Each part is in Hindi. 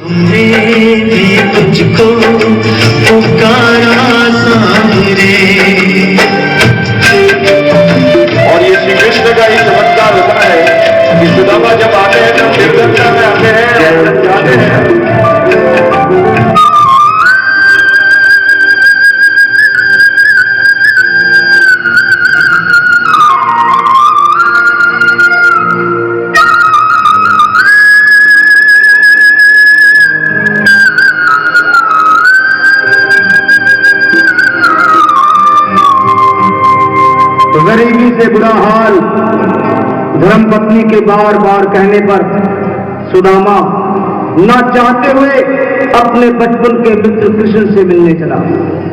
हमने भी तुझको पुकारा सामने। और ये श्री कृष्ण का ही चमत्कार होता है कि सुदामा जब आते हैं तब निर्जनता में आते हैं और जाते हैं। गरीबी से बुरा हाल धर्मपत्नी के बार बार कहने पर सुदामा न चाहते हुए अपने बचपन के मित्र कृष्ण से मिलने चला।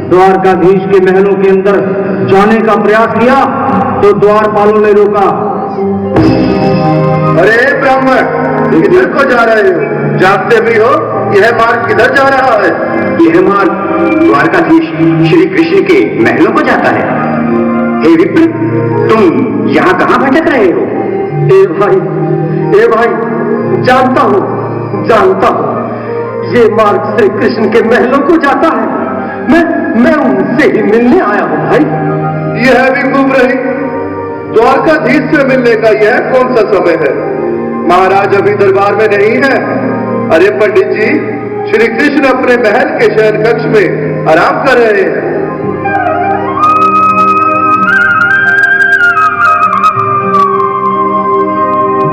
द्वारकाधीश के महलों के अंदर जाने का प्रयास किया तो द्वारपालों ने रोका। अरे ब्राह्मण, किधर को जा रहे हो? जानते भी हो यह मार्ग किधर जा रहा है? यह मार्ग द्वारकाधीश श्री कृष्ण के महलों को जाता है। हे विप्र, तुम यहाँ कहाँ भटक रहे हो? ए भाई, जानता हूँ, ये मार्ग श्री कृष्ण के महलों को जाता है। मैं उनसे ही मिलने आया हूँ भाई। यह भी खूब रही, द्वारकाधीश से मिलने का यह कौन सा समय है? महाराज अभी दरबार में नहीं है। अरे पंडित जी, श्री कृष्ण अपने महल के शयन कक्ष में आराम कर रहे हैं।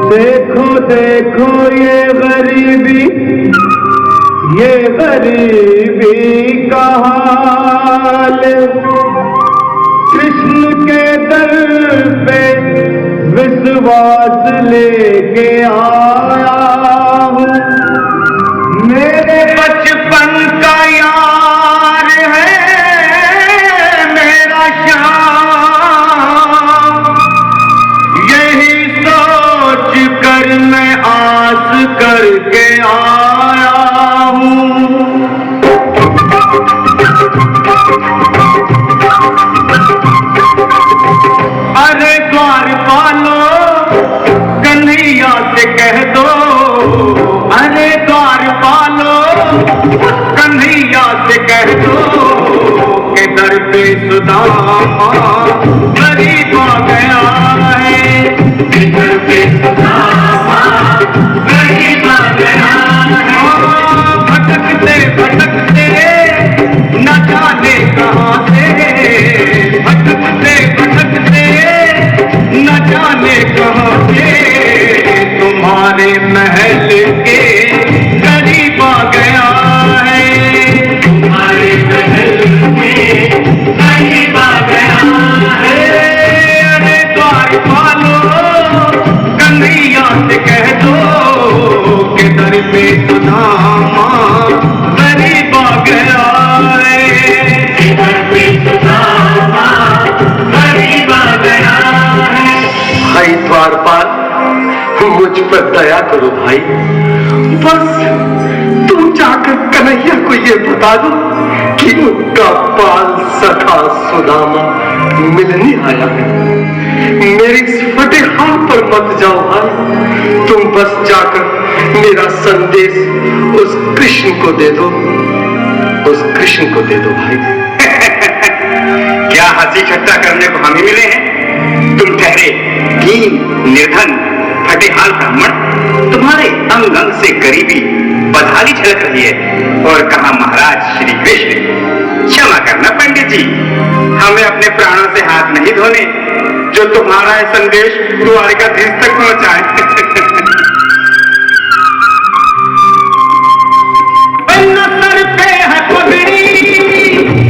देखो देखो ये गरीबी का हाल, कृष्ण के दर पे विश्वास लेके आया हूँ। मेरे बचपन का यार है मेरा श्याम, यही सोच कर मैं आस करके आया हूँ। अरे द्वारपालो कन्हैया से कह दो, अरे द्वारपालो कन्हैया से कह दो कि दर पे सुदामा गरीब आ गया है। दर पे सुदामा गरीब आ गया है। भटकते भटकते न जाने कहाँ से, भटकते भटकते न जाने कहाँ से तुम्हारे महल के करीब आ गया है। तुम्हारे महल के करीब आ गया है। अरे द्वारपालो कन्हैया से कह दो कि दर पे सुदामा गरीब आ गया है। दर पे सुदामा गरीब आ गया है। भाई द्वारपाल, मुझ पर दया करो भाई। बस तुम जाकर कन्हैया को ये बता दो कि उनका बाल सखा सुदामा मिलने आया है। मेरे इस फटे हाथ पर मत जाओ भाई, तुम बस जाकर मेरा संदेश उस कृष्ण को दे दो, उस कृष्ण को दे दो भाई। क्या हंसी ठट्टा करने को हमें मिले हैं? तुम ठहरे कीन, निर्धन, फटेहाल ब्राह्मण, तुम्हारे अंग अंग से गरीबी बदहाली झलक रही है। और कहा महाराज श्री कृष्ण। क्षमा करना पंडित जी, हमें अपने प्राणों से हाथ नहीं धोने जो तुम्हारा यह संदेश द्वारकाधीश तक पहुंचाए। न सर पे है पगड़ी,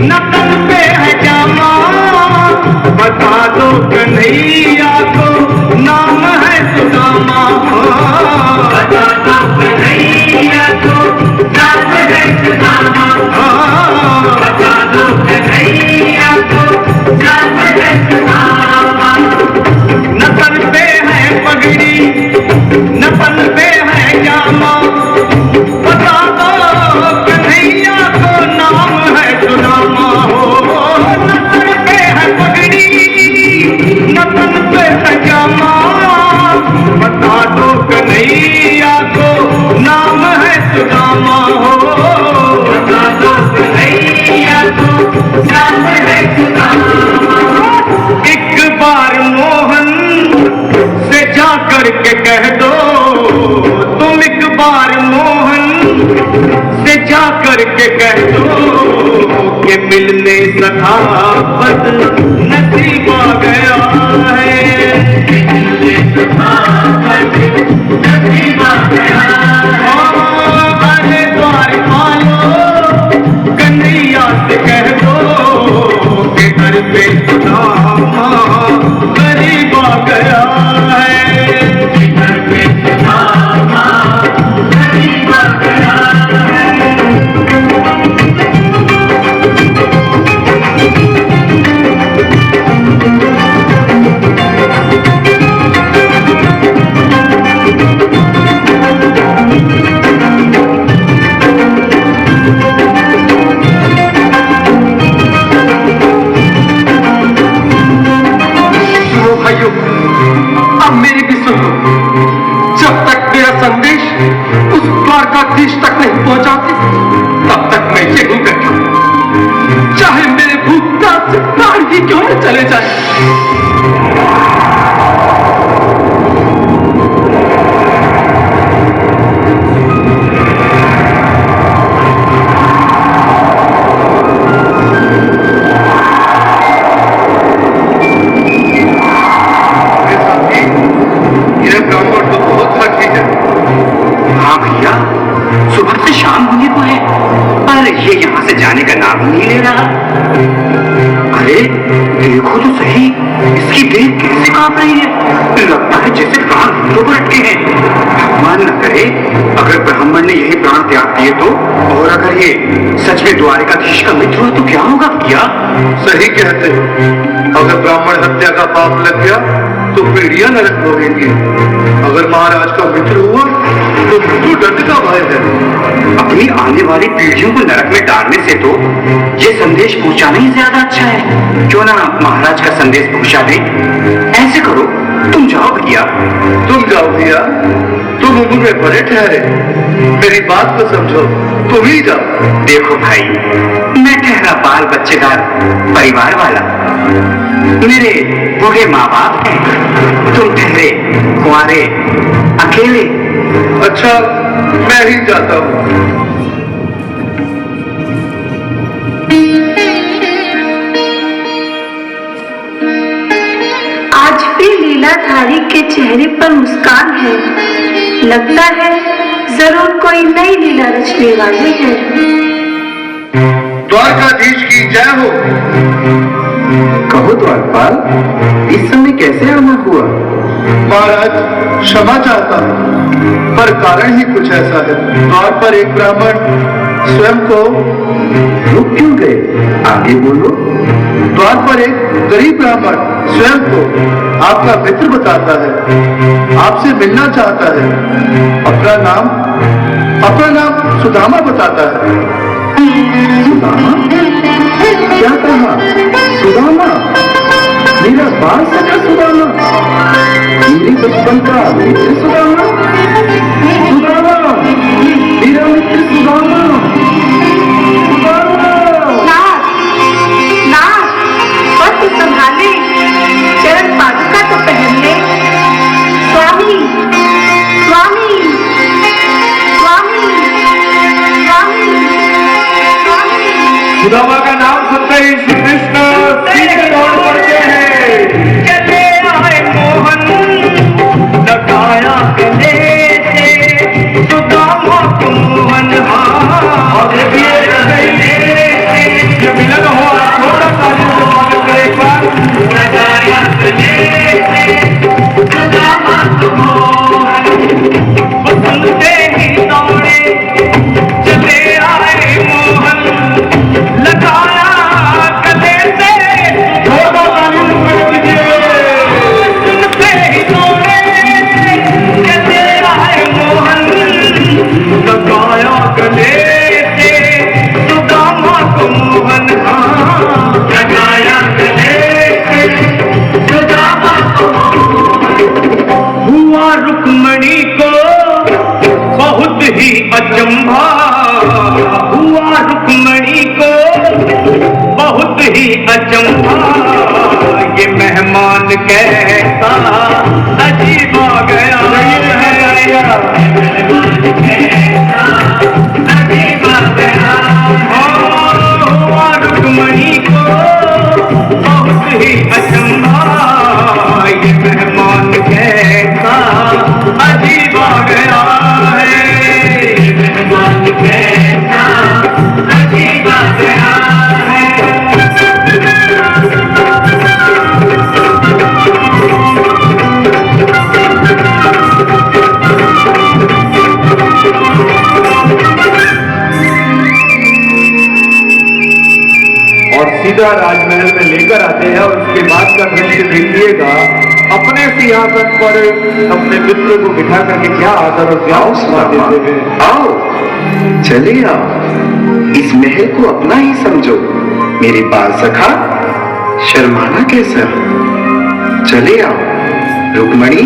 न तन पे है जामा, बता दो कन्हैया को नाम है सुदामा। बता दो कन्हैया को नाम है सुदामा। बता दो कन्हैया को नाम है सुदामा। न सर पे है पगड़ी, सुदामा हो, बता दो कन्हैया तू श्याम है सुदामा। एक बार मोहन से जा करके कह दो, तुम एक बार मोहन से जा करके कह दो कि मिलने सखावत नसीब आ गया है, मिलने सखावत नसीब आ गया है। अरे द्वार पालो कन्हैया से कह दो कि घर पे सुदामा गरीब आ गया है, घर पे सुदामा गरीब आ गया है। अब मेरी भी सुनो, जब तक मेरा संदेश उस द्वारकाधीश तक नहीं पहुंचाते तब तक मैं यहीं बैठा, चाहे मेरे भूतनाथ से प्राण ही क्यों न चले जाए। ये यहाँ से जाने का नाम नहीं ले रहा। अरे देखो तो सही, इसकी देह कैसे कांप रही है, लगता है जैसे प्राण घुटनों पर अटके हैं। भगवान न करे अगर ब्राह्मण ने यही प्राण त्याग दिए तो, और अगर ये सच में द्वारिकाधीश का मित्र हो तो क्या होगा भैया? सही कहते हो, अगर ब्राह्मण हत्या का पाप लग गया तो पीढ़ियां नरक भोगेंगी, अगर महाराज का मित्र हुआ तो मृत्यु दंड का भय है। अपनी आने वाली पीढ़ियों को नरक में डालने से तो ये संदेश पहुंचाना ही ज्यादा अच्छा है। क्यों ना महाराज का संदेश पहुंचा दे। ऐसे करो, तुम जाओ भैया। तुम जाओ भैया, तुम उम्र में बड़े ठहरे, मेरी बात को समझो, तुम ही जाओ। देखो भाई, मैं ठहरा बाल बच्चेदार परिवार वाला, मेरे बूढ़े माँ बाप हैं, तुम ठहरे कुंवारे अकेले। अच्छा, मैं ही जाता हूँ। आज भी लीलाधारी के चेहरे पर मुस्कान है, लगता है जरूर कोई नई लीला रचने वाले हैं। द्वारकाधीश की जय हो। कहो द्वारपाल, इस समय कैसे आना हुआ? महाराज क्षमा चाहता हूँ, पर कारण ही कुछ ऐसा है। द्वार पर एक ब्राह्मण स्वयं को रुक क्यों गए? आगे बोलो। द्वार पर एक गरीब ब्राह्मण स्वयं को आपका मित्र बताता है, आपसे मिलना चाहता है, अपना नाम सुदामा बताता है। सुदामा? क्या कहा? सुदामा? मेरा बाल सखा सुदामा, मेरे बचपन का मित्र सुदामा, सुदामा, मेरा मित्र सुदामा, सुदामा। नाथ, वक्त संभाले, चरण पादुका तो पहन ले। स्वामी, स्वामी, स्वामी, स्वामी, स्वामी। सुदामा का नाम सुनते ही श्री कृष्ण सीधे दौड़ पड़ते हैं। चले आए मोहन लगाया गले से, सुदामा को मोहन और ये मिलन हो, थोड़ा ताली से स्वागत करें एक बार। लगाया गले से, सुदामा को मोहन, वो सुनते ही दौड़े चले आए मोहन लगाया गले से। कैसा अजीब गया हुआ रुक्मणी को बहुत ही अचंभा ये मेहमान कैसा अजीब गया है ये मेहमान कैसा अजीब गया है। और सीधा राजमहल में लेकर आते हैं और उसके बाद का दृश्य देखिएगा, अपने सिंहासन पर अपने मित्र को बिठा करके क्या आदर और क्या सम्मान देते हैं। आओ, चले आओ, इस महल को अपना ही समझो। मेरे बाल सखा, शर्माना कैसा? चले आओ। रुक्मणी,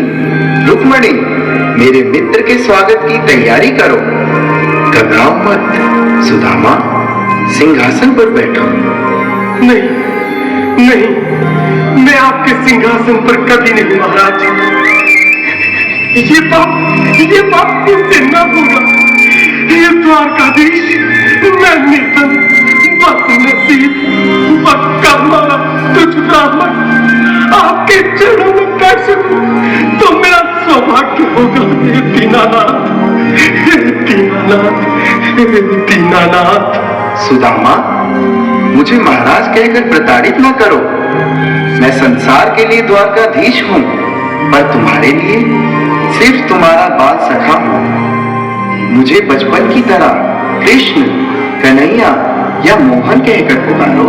रुक्मणी, मेरे मित्र के स्वागत की तैयारी करो। घबराओ मत। सुदामा, सिंहासन पर बैठो। नहीं नहीं, मैं आपके सिंहासन पर कभी नहीं महाराज। ये पाप मुझसे न होगा। ये द्वारकाधीश, मैं निर्धन, बदनसीब, बदकर्मा, तुझ ब्राह्मण आपके चरणों में बैठ सकूं तो मेरा सौभाग्य होगा। हे दीनानाथ, हे दीनानाथ, हे दीनानाथ। सुदामा, मुझे महाराज कहकर प्रताड़ित न करो। मैं संसार के लिए द्वारकाधीश हूं, पर तुम्हारे लिए सिर्फ तुम्हारा बाल सखा हूं। मुझे बचपन की तरह कृष्ण, कन्हैया या मोहन कहकर पुकारो।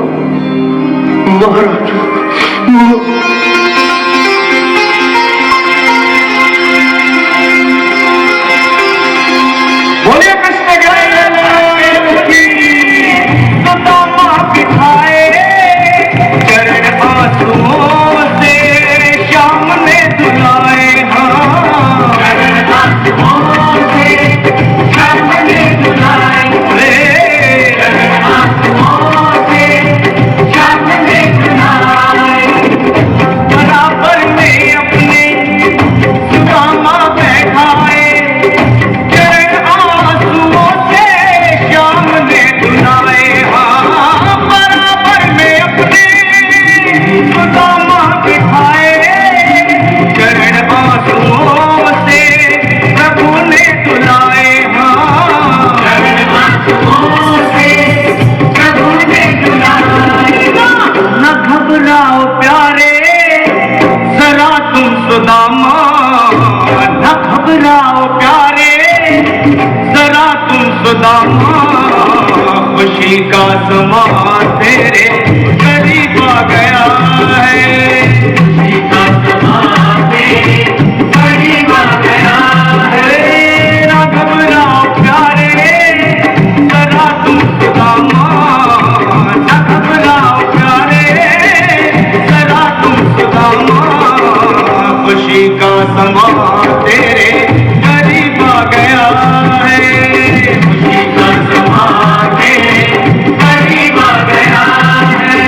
महाराज, बोले कृष्ण सुदामा बिठाए चरण आंसुओं से श्याम ने धुलाए। हाँ, चरण आंसुओं से श्याम ने धुलाए। चरण आंसुओं से श्याम ने धुलाए। बराबर में अपने सुदामा बैठाए चरण आंसुओं से श्याम ने धुलाए। हाँ, बराबर में अपने सुदामा बिठाए चरण आंसुओं से प्रभु ने धुलाए। हाँ, चरण आंसुओं से प्रभु ने धुलाए। न घबराओ प्यारे जरा तुम सुदामा, न घबराओ प्यारे जरा तुम सुदामा। खुशी का समा तेरे करीब आ गया है। खुशी का समा तेरे करीब आ गया है। न घबराओ प्यारे जरा तुम सुदामा, न घबराओ प्यारे जरा तुम सुदामा। खुशी का समा तेरे करीब आ गया है। खुशी का समा तेरे करीब आ गया है।